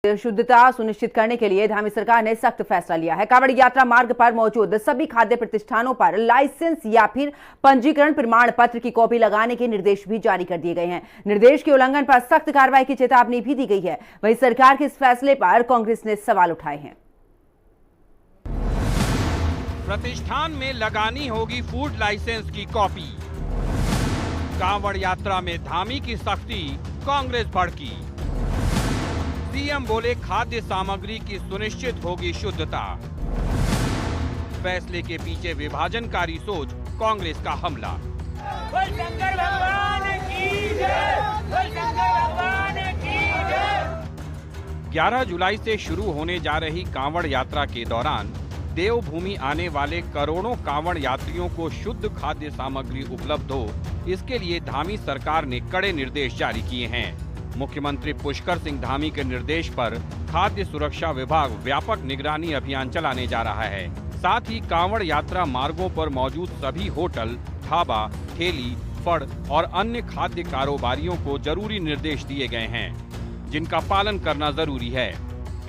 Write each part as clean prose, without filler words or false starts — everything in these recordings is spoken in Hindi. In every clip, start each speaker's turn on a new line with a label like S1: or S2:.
S1: शुद्धता सुनिश्चित करने के लिए धामी सरकार ने सख्त फैसला लिया है। कांवड़ यात्रा मार्ग पर मौजूद सभी खाद्य प्रतिष्ठानों पर लाइसेंस या फिर पंजीकरण प्रमाण पत्र की कॉपी लगाने के निर्देश भी जारी कर दिए गए हैं। निर्देश के उल्लंघन पर सख्त कार्रवाई की चेतावनी भी दी गई है। वहीं सरकार के इस फैसले पर कांग्रेस ने सवाल उठाए हैं।
S2: प्रतिष्ठान में लगानी होगी फूड लाइसेंस की कॉपी। कांवड़ यात्रा में धामी की सख्ती, कांग्रेस भड़की। सीएम बोले खाद्य सामग्री की सुनिश्चित होगी शुद्धता। फैसले के पीछे विभाजनकारी सोच, कांग्रेस का हमला।
S3: बोल शंकर भगवान की जय, बोल शंकर भगवान की जय।
S2: 11 जुलाई से शुरू होने जा रही कांवड़ यात्रा के दौरान देवभूमि आने वाले करोड़ों कांवड़ यात्रियों को शुद्ध खाद्य सामग्री उपलब्ध हो, इसके लिए धामी सरकार ने कड़े निर्देश जारी किए हैं। मुख्यमंत्री पुष्कर सिंह धामी के निर्देश पर खाद्य सुरक्षा विभाग व्यापक निगरानी अभियान चलाने जा रहा है। साथ ही कांवड़ यात्रा मार्गों पर मौजूद सभी होटल, ढाबा, ठेली, फड़ और अन्य खाद्य कारोबारियों को जरूरी निर्देश दिए गए हैं, जिनका पालन करना जरूरी है।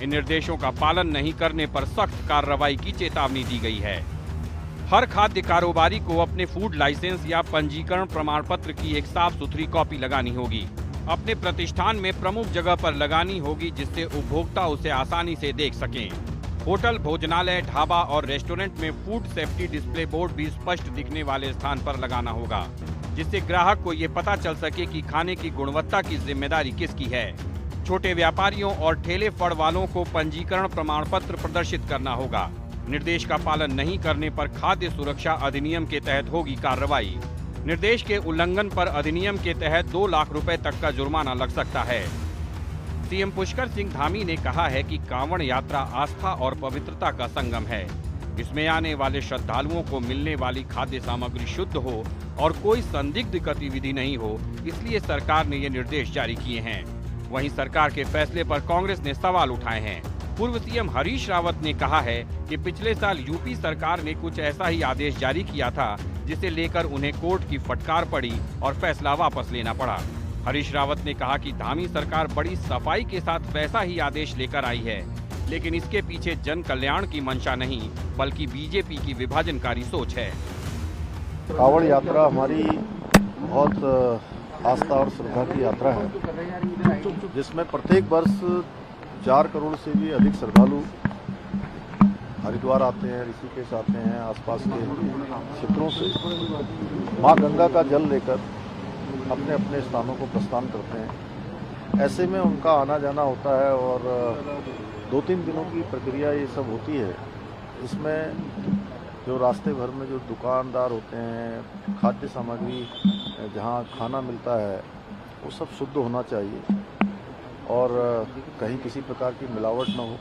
S2: इन निर्देशों का पालन नहीं करने पर सख्त कार्रवाई की चेतावनी दी गई है। हर खाद्य कारोबारी को अपने फूड लाइसेंस या पंजीकरण प्रमाण पत्र की एक साफ सुथरी कॉपी लगानी होगी। अपने प्रतिष्ठान में प्रमुख जगह पर लगानी होगी, जिससे उपभोक्ता उसे आसानी से देख सकें। होटल, भोजनालय, ढाबा और रेस्टोरेंट में फूड सेफ्टी डिस्प्ले बोर्ड भी स्पष्ट दिखने वाले स्थान पर लगाना होगा, जिससे ग्राहक को ये पता चल सके कि खाने की गुणवत्ता की जिम्मेदारी किसकी है। छोटे व्यापारियों और ठेले फड़ वालों को पंजीकरण प्रमाण पत्र प्रदर्शित करना होगा। निर्देश का पालन नहीं करने पर खाद्य सुरक्षा अधिनियम के तहत होगी कार्रवाई। निर्देश के उल्लंघन पर अधिनियम के तहत 2 लाख रुपए तक का जुर्माना लग सकता है। सीएम पुष्कर सिंह धामी ने कहा है कि कांवड़ यात्रा आस्था और पवित्रता का संगम है। इसमें आने वाले श्रद्धालुओं को मिलने वाली खाद्य सामग्री शुद्ध हो और कोई संदिग्ध गतिविधि नहीं हो, इसलिए सरकार ने ये निर्देश जारी किए हैं। वहीं सरकार के फैसले पर कांग्रेस ने सवाल उठाए हैं। पूर्व सीएम हरीश रावत ने कहा है कि पिछले साल यूपी सरकार ने कुछ ऐसा ही आदेश जारी किया था, जिसे लेकर उन्हें कोर्ट की फटकार पड़ी और फैसला वापस लेना पड़ा। हरीश रावत ने कहा कि धामी सरकार बड़ी सफाई के साथ वैसा ही आदेश लेकर आई है, लेकिन इसके पीछे जन कल्याण की मंशा नहीं, बल्कि बीजेपी की विभाजनकारी सोच है।
S4: कांवड़ यात्रा हमारी बहुत आस्था और श्रद्धा की यात्रा है, जिसमें प्रत्येक वर्ष 4 करोड़ से भी अधिक श्रद्धालु हरिद्वार आते हैं, ऋषिकेश आते हैं, आसपास के क्षेत्रों से मां गंगा का जल लेकर अपने अपने स्थानों को प्रस्थान करते हैं। ऐसे में उनका आना जाना होता है और 2-3 दिनों की प्रक्रिया ये सब होती है। इसमें जो रास्ते भर में जो दुकानदार होते हैं, खाद्य सामग्री जहाँ खाना मिलता है, वो सब शुद्ध होना चाहिए और कहीं किसी प्रकार की मिलावट न हो,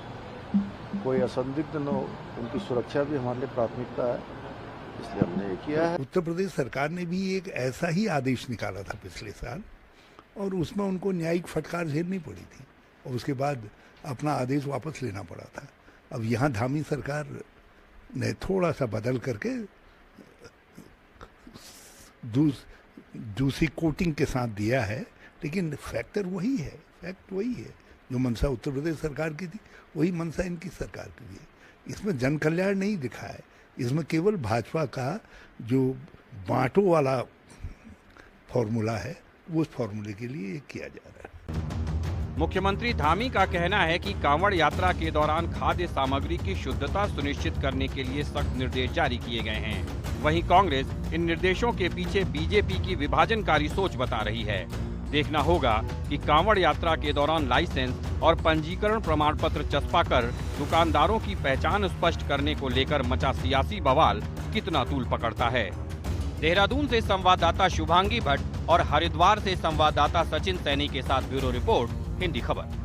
S4: कोई असंदिग्ध न हो। उनकी सुरक्षा भी हमारे लिए प्राथमिकता है, इसलिए हमने ये किया है।
S5: उत्तर प्रदेश सरकार ने भी एक ऐसा ही आदेश निकाला था पिछले साल, और उसमें उनको न्यायिक फटकार झेलनी पड़ी थी और उसके बाद अपना आदेश वापस लेना पड़ा था। अब यहाँ धामी सरकार ने थोड़ा सा बदल करके दूसरी कोटिंग के साथ दिया है, लेकिन फैक्टर वही है, फैक्ट वही है। जो मंशा उत्तर प्रदेश सरकार की थी, वही मंशा इनकी सरकार की भी है। इसमें जन कल्याण नहीं दिखा है, इसमें केवल भाजपा का जो बांटो वाला फॉर्मूला है, उस फॉर्मूले के लिए किया जा रहा है।
S2: मुख्यमंत्री धामी का कहना है कि कांवड़ यात्रा के दौरान खाद्य सामग्री की शुद्धता सुनिश्चित करने के लिए सख्त निर्देश जारी किए गए हैं। वहीं कांग्रेस इन निर्देशों के पीछे बीजेपी की विभाजनकारी सोच बता रही है। देखना होगा कि कांवड़ यात्रा के दौरान लाइसेंस और पंजीकरण प्रमाण पत्र चस्पा कर दुकानदारों की पहचान स्पष्ट करने को लेकर मचा सियासी बवाल कितना तूल पकड़ता है। देहरादून से संवाददाता शुभांगी भट्ट और हरिद्वार से संवाददाता सचिन सैनी के साथ ब्यूरो रिपोर्ट, हिंदी खबर।